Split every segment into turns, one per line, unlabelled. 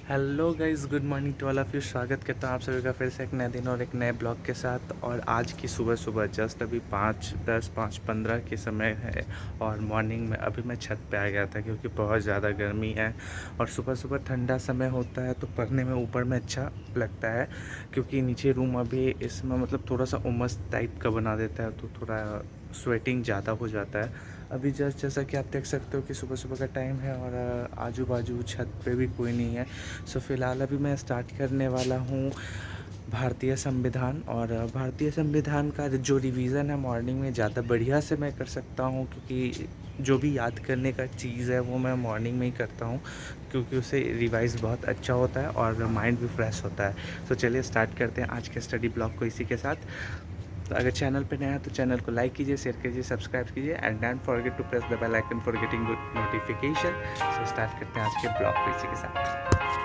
Hello guys, good morning to all of you. स्वागत करता हूँ आप सभी का फिर से एक नए दिन और एक नए ब्लॉग के साथ। और आज की सुबह सुबह जस्ट अभी 5:10 5:15 के समय है और मॉर्निंग में अभी मैं छत पे आ गया था क्योंकि बहुत ज़्यादा गर्मी है और सुबह सुबह ठंडा समय होता है तो पढ़ने में ऊपर में अच्छा लगता है क्योंकि नीचे रूम अभी इसमें मतलब थोड़ा सा उमस टाइप का बना देता है तो थोड़ा स्वेटिंग ज़्यादा हो जाता है। अभी जस्ट जैसा कि आप देख सकते हो कि सुबह सुबह का टाइम है और आजू बाजू छत पे भी कोई नहीं है। सो फ़िलहाल अभी मैं स्टार्ट करने वाला हूँ भारतीय संविधान। और भारतीय संविधान का जो रिवीज़न है मॉर्निंग में ज़्यादा बढ़िया से मैं कर सकता हूँ क्योंकि जो भी याद करने का चीज़ है वो मैं मॉर्निंग में ही करता हूँ क्योंकि उससे रिवाइज़ बहुत अच्छा होता है और माइंड भी फ्रेश होता है। तो चलिए स्टार्ट करते हैं आज के स्टडी ब्लॉग को इसी के साथ। तो अगर चैनल पे नया है तो चैनल को लाइक कीजिए, शेयर कीजिए, सब्सक्राइब कीजिए and don't forget to press the bell icon for getting good notification. So start करते हैं आज के ब्लॉग को इसी के साथ।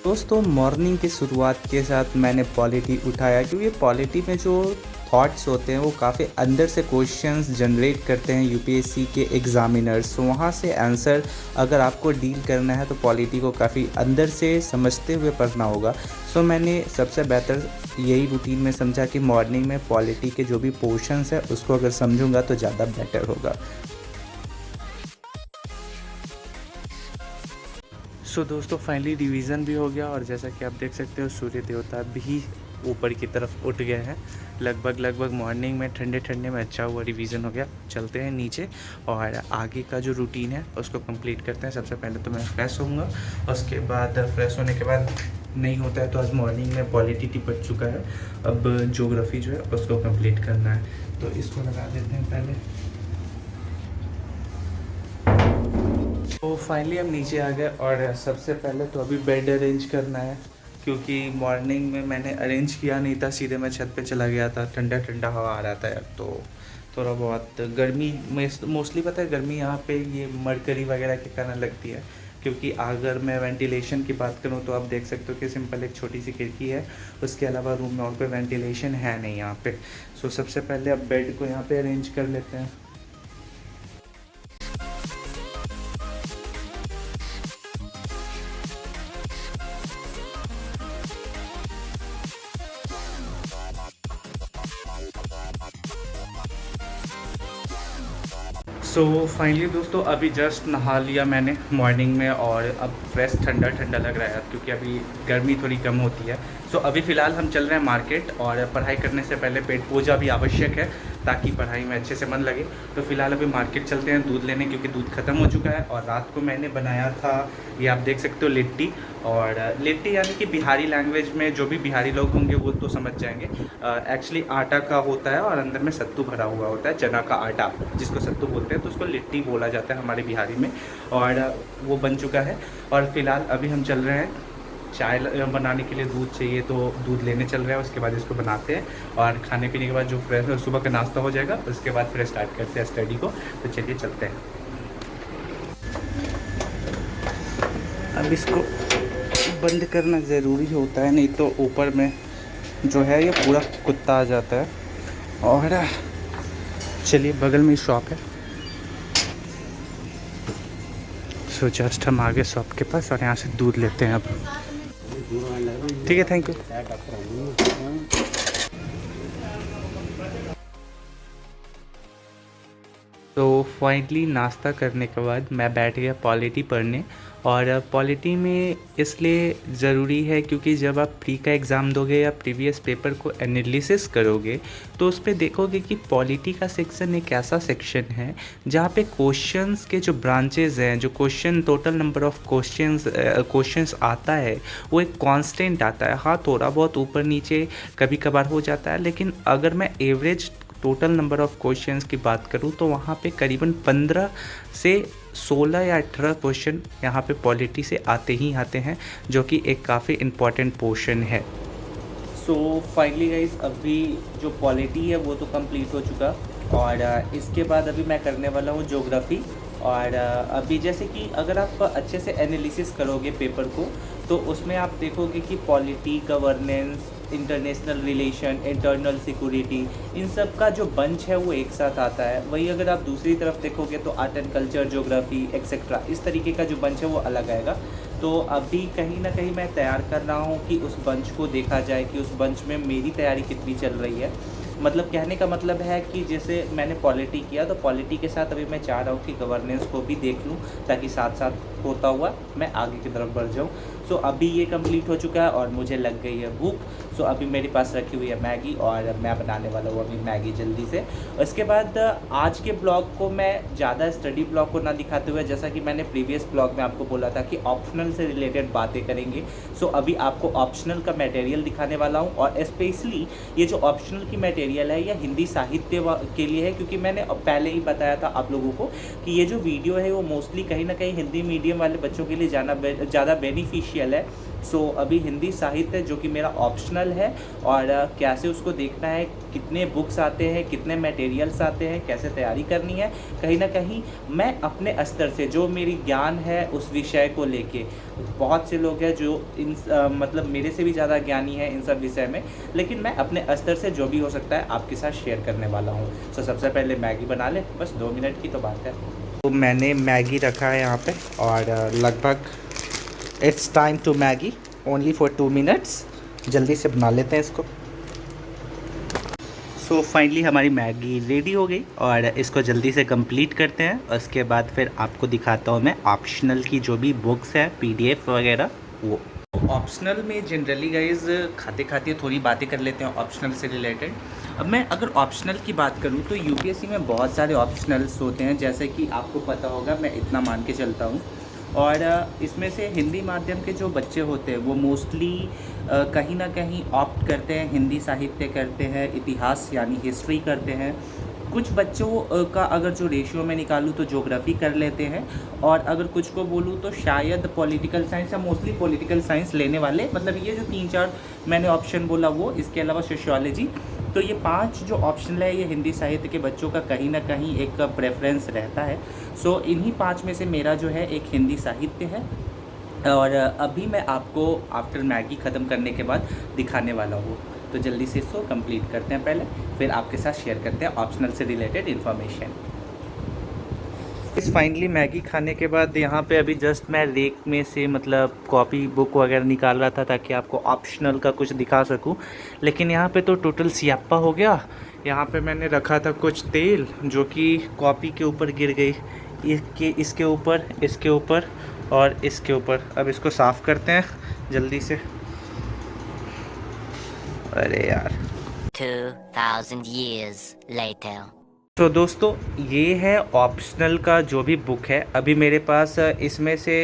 दोस्तों मॉर्निंग की शुरुआत के साथ मैंने पॉलिटी उठाया क्योंकि पॉलिटी में जो थॉट्स होते हैं वो काफ़ी अंदर से क्वेश्चंस जनरेट करते हैं यूपीएससी के एग्ज़ामिनर्स। तो वहाँ से आंसर अगर आपको डील करना है तो पॉलिटी को काफ़ी अंदर से समझते हुए पढ़ना होगा। सो मैंने सबसे बेहतर यही रूटीन में समझा कि मॉर्निंग में पॉलिटी के जो भी पोर्शंस है उसको अगर समझूंगा तो ज़्यादा बेटर होगा। सो दोस्तों फाइनली रिवीजन भी हो गया और जैसा कि आप देख सकते हो सूर्य देवता भी ऊपर की तरफ उठ गए हैं। लगभग मॉर्निंग में ठंडे ठंडे में अच्छा हुआ रिवीजन हो गया। चलते हैं नीचे और आगे का जो रूटीन है उसको कंप्लीट करते हैं। सबसे पहले तो मैं फ्रेश होऊंगा, उसके बाद फ्रेश होने के बाद नहीं होता है तो आज मॉर्निंग में पॉलिटी टिपट चुका है, अब ज्योग्राफी जो है उसको कंप्लीट करना है। तो इसको लगा देते हैं पहले। तो फाइनली हम नीचे आ गए और सबसे पहले तो अभी बेड अरेंज करना है क्योंकि मॉर्निंग में मैंने अरेंज किया नहीं था, सीधे मैं छत पे चला गया था। ठंडा ठंडा हवा आ रहा था यार, तो थोड़ा बहुत गर्मी में मोस्टली पता है गर्मी यहाँ पे ये मरकरी वगैरह के कारण लगती है क्योंकि अगर मैं वेंटिलेशन की बात करूँ तो आप देख सकते हो कि सिंपल एक छोटी सी खिड़की है, उसके अलावा रूम में और कोई वेंटिलेशन है नहीं यहाँ पे। सो सबसे पहले अब बेड को यहाँ पे अरेंज कर लेते हैं। सो फाइनली दोस्तों अभी जस्ट नहा लिया मैंने मॉर्निंग में और अब फ्रेश ठंडा ठंडा लग रहा है क्योंकि अभी गर्मी थोड़ी कम होती है। सो अभी फ़िलहाल हम चल रहे हैं मार्केट और पढ़ाई करने से पहले पेट पूजा भी आवश्यक है ताकि पढ़ाई में अच्छे से मन लगे। तो फ़िलहाल अभी मार्केट चलते हैं दूध लेने क्योंकि दूध ख़त्म हो चुका है। और रात को मैंने बनाया था, ये आप देख सकते हो, लिट्टी। और लिट्टी यानी कि बिहारी लैंग्वेज में जो भी बिहारी लोग होंगे वो तो समझ जाएंगे। एक्चुअली आटा का होता है और अंदर में सत्तू भरा हुआ होता है, चना का आटा जिसको सत्तू बोलते हैं, तो उसको लिट्टी बोला जाता है हमारे बिहारी में। और वो बन चुका है और फिलहाल अभी हम चल रहे हैं चाय बनाने के लिए। दूध चाहिए तो दूध लेने चल रहे हैं, उसके बाद इसको बनाते हैं और खाने पीने के बाद जो फ्रेश सुबह का नाश्ता हो जाएगा उसके बाद फिर स्टार्ट करते हैं स्टडी को। तो चलिए चलते हैं। अब इसको बंद करना ज़रूरी होता है, नहीं तो ऊपर में जो है ये पूरा कुत्ता आ जाता है। और चलिए बगल में ही शॉप है, सो जस्ट हम आगे शॉप के पास और यहाँ से दूध लेते हैं अब। ठीक है, थैंक यू। तो फाइनली नाश्ता करने के बाद मैं बैठ गया पॉलिटी पढ़ने। और पॉलिटी में इसलिए ज़रूरी है क्योंकि जब आप प्री का एग्ज़ाम दोगे या प्रीवियस पेपर को एनालिसिस करोगे तो उस पर देखोगे कि पॉलिटी का सेक्शन एक ऐसा सेक्शन है जहाँ पे क्वेश्चंस के जो ब्रांचेज हैं, जो question total number of questions आता है वो एक कांस्टेंट आता है। हाँ, थोड़ा बहुत ऊपर नीचे कभी कभार हो जाता है, लेकिन अगर मैं average total number of questions की बात करूँ तो वहाँ पे करीबन 15 से 16 या 18 क्वेश्चन यहाँ पे पॉलिटी से आते ही आते हैं, जो कि एक काफ़ी इम्पॉर्टेंट पोर्शन है। सो फाइनली गाइस अभी जो पॉलिटी है वो तो कंप्लीट हो चुका और इसके बाद अभी मैं करने वाला हूँ ज्योग्राफी। और अभी जैसे कि अगर आप अच्छे से एनालिसिस करोगे पेपर को तो उसमें आप देखोगे कि polity, governance international relation, internal security, इन सब का जो बंच है वो एक साथ आता है। वही अगर आप दूसरी तरफ देखोगे तो art and culture, geography etcetera, इस तरीके का जो बंच है वो अलग आएगा। तो अभी कहीं ना कहीं मैं तैयार कर रहा हूँ कि उस बंच को देखा जाए कि उस बंच में मेरी तैयारी कितनी चल रही है। मतलब कहने का मतलब है कि जैसे मैंने पॉलिटी किया, तो पॉलिटी के साथ अभी मैं चाह रहा हूँ कि गवर्नेंस को भी देख लूँ, ताकि साथ साथ होता हुआ मैं आगे की तरफ बढ़ जाऊँ। सो अभी ये कंप्लीट हो चुका है और मुझे लग गई है भूख। सो अभी मेरे पास रखी हुई है मैगी और मैं बनाने वाला हूँ अभी मैगी जल्दी से। उसके बाद आज के ब्लॉग को मैं ज़्यादा स्टडी ब्लॉग को ना दिखाते हुए, जैसा कि मैंने प्रीवियस ब्लॉग में आपको बोला था कि ऑप्शनल से रिलेटेड बातें करेंगे। सो अभी आपको ऑप्शनल का मटेरियल दिखाने वाला हूँ, और स्पेशली ये जो ऑप्शनल की मटेरियल है यह हिंदी साहित्य के लिए है, क्योंकि मैंने पहले ही बताया था आप लोगों को कि ये जो वीडियो है वो मोस्टली कहीं ना कहीं हिंदी मीडियम वाले बच्चों के लिए ज़्यादा बेनिफिशियल है। सो अभी हिंदी साहित्य जो कि मेरा ऑप्शनल है, और कैसे उसको देखना है, कितने बुक्स आते हैं, कितने मटेरियल्स आते हैं, कैसे तैयारी करनी है, कहीं ना कहीं मैं अपने स्तर से जो मेरी ज्ञान है उस विषय को लेके, बहुत से लोग हैं जो मतलब मेरे से भी ज़्यादा ज्ञानी है इन सब विषय में, लेकिन मैं अपने स्तर से जो भी हो सकता है आपके साथ शेयर करने वाला हूँ। सो सबसे पहले मैगी बना ले, बस 2 मिनट की तो बात है। तो मैंने मैगी रखा है यहाँ पे, और लगभग it's time to Maggi only for 2 minutes. जल्दी से बना लेते हैं इसको। सो फाइनली हमारी मैगी रेडी हो गई, और इसको जल्दी से कंप्लीट करते हैं। उसके बाद फिर आपको दिखाता हूँ मैं ऑप्शनल की जो भी बुक्स है, PDF वगैरह वो। ऑप्शनल में जनरली गाइज खाते खाते थोड़ी बातें कर लेते हैं ऑप्शनल से रिलेटेड। अब मैं अगर ऑप्शनल की बात करूं तो UPSC में बहुत सारे ऑप्शनल्स होते हैं, जैसे कि आपको पता होगा, मैं इतना मान के चलता हूं। और इसमें से हिंदी माध्यम के जो बच्चे होते हैं वो मोस्टली कहीं ना कहीं ऑप्ट करते हैं, हिंदी साहित्य करते हैं, इतिहास यानी हिस्ट्री करते हैं। कुछ बच्चों का अगर जो रेशियो में निकालूँ तो ज्योग्राफी कर लेते हैं, और अगर कुछ को बोलूँ तो शायद पॉलिटिकल साइंस या मोस्टली पॉलिटिकल साइंस लेने वाले, मतलब ये जो 3-4 मैंने ऑप्शन बोला वो, इसके अलावा सोशियोलॉजी। तो ये 5 जो ऑप्शन है ये हिंदी साहित्य के बच्चों का कहीं ना कहीं एक प्रेफरेंस रहता है। सो इन्हीं 5 में से मेरा जो है एक हिंदी साहित्य है, और अभी मैं आपको आफ्टर मैगी ख़त्म करने के बाद दिखाने वाला हूँ। तो जल्दी से इसको कंप्लीट करते हैं पहले, फिर आपके साथ शेयर करते हैं ऑप्शनल से रिलेटेड इन्फॉर्मेशन। इस फाइनली मैगी खाने के बाद यहाँ पे अभी जस्ट मैं रेक में से मतलब कॉपी बुक वगैरह निकाल रहा था, ताकि आपको ऑप्शनल का कुछ दिखा सकूँ। लेकिन यहाँ पे तो टोटल सियाप्पा हो गया। यहाँ पे मैंने रखा था कुछ तेल जो कि कॉपी के ऊपर गिर गई, इसके ऊपर, इसके ऊपर और इसके ऊपर। अब इसको साफ़ करते हैं जल्दी से। अरे यार,
2000 years later.
तो दोस्तों ये है ऑप्शनल का जो भी बुक है। अभी मेरे पास इसमें से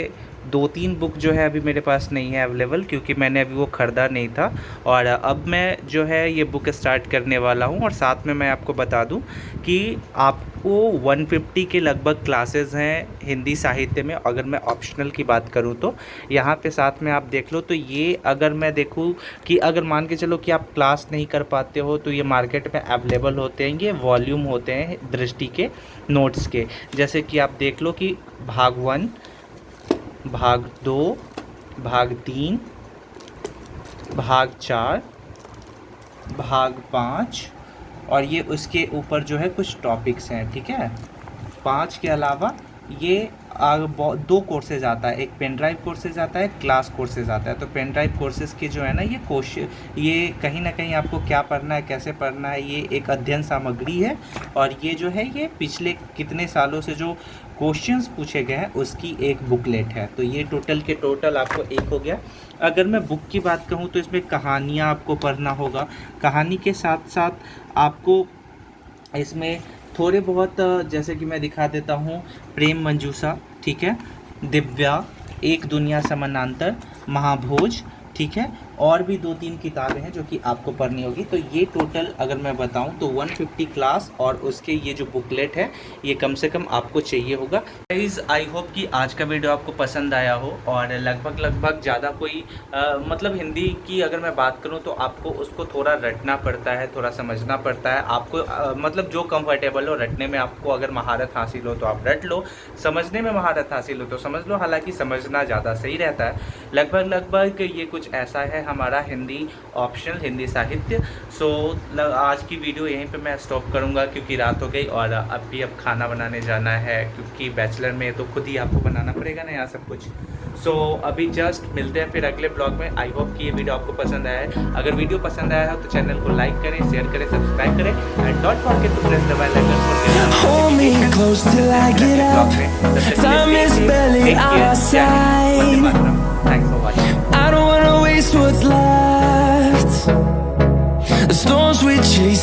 2-3 बुक जो है अभी मेरे पास नहीं है अवेलेबल, क्योंकि मैंने अभी वो ख़रीदा नहीं था। और अब मैं जो है ये बुक स्टार्ट करने वाला हूँ। और साथ में मैं आपको बता दूँ कि आपको 150 के लगभग क्लासेस हैं हिंदी साहित्य में। अगर मैं ऑप्शनल की बात करूँ तो यहाँ पे साथ में आप देख लो, तो ये अगर मैं देखूँ कि अगर मान के चलो कि आप क्लास नहीं कर पाते हो तो ये मार्केट में अवेलेबल होते हैं। ये वॉल्यूम होते हैं दृष्टि के नोट्स के, जैसे कि आप देख लो कि भाग 1, भाग 2, भाग 3, भाग 4, भाग 5, और ये उसके ऊपर जो है कुछ टॉपिक्स हैं, ठीक है। 5 के अलावा ये 2 कोर्सेज आता है, एक पेन ड्राइव कोर्सेज आता है, क्लास कोर्सेज आता है। तो पेन ड्राइव कोर्सेज के जो है ना, ये क्वेश्चन, ये कहीं ना कहीं आपको क्या पढ़ना है, कैसे पढ़ना है, ये एक अध्ययन सामग्री है। और ये जो है ये पिछले कितने सालों से जो क्वेश्चंस पूछे गए हैं उसकी एक बुकलेट है। तो ये टोटल के टोटल आपको एक हो गया। अगर मैं बुक की बात कहूँ तो इसमें कहानियाँ आपको पढ़ना होगा। कहानी के साथ साथ आपको इसमें थोड़े बहुत, जैसे कि मैं दिखा देता हूँ, प्रेम मंजूषा, ठीक है, दिव्या, एक दुनिया समानांतर, महाभोज, ठीक है, और भी 2-3 किताबें हैं जो कि आपको पढ़नी होगी। तो ये टोटल अगर मैं बताऊं तो 150 क्लास और उसके ये जो बुकलेट है ये कम से कम आपको चाहिए होगा। गाइस आई होप कि आज का वीडियो आपको पसंद आया हो। और लगभग ज़्यादा कोई मतलब हिंदी की अगर मैं बात करूं तो आपको उसको थोड़ा रटना पड़ता है, थोड़ा समझना पड़ता है आपको, मतलब जो कंफर्टेबल हो रटने में। आपको अगर महारत हासिल हो तो आप रट लो, समझने में महारत हासिल हो तो समझ लो। हालाँकि समझना ज़्यादा सही रहता है। लगभग ये कुछ ऐसा है हमारा हिंदी ऑप्शनल, हिंदी साहित्य। सो आज की वीडियो यहीं पे मैं स्टॉप करूँगा क्योंकि रात हो गई और अब खाना बनाने जाना है, क्योंकि बैचलर में तो खुद ही आपको बनाना पड़ेगा ना यहाँ सब कुछ। सो अभी जस्ट मिलते हैं फिर अगले ब्लॉग में। आई होप कि ये वीडियो आपको पसंद आया है। अगर वीडियो पसंद आया हो तो चैनल को लाइक करें, शेयर करें, सब्सक्राइब करें and don't forget to press the bell icon.
Hold me close till I get up. Time is barely on our side.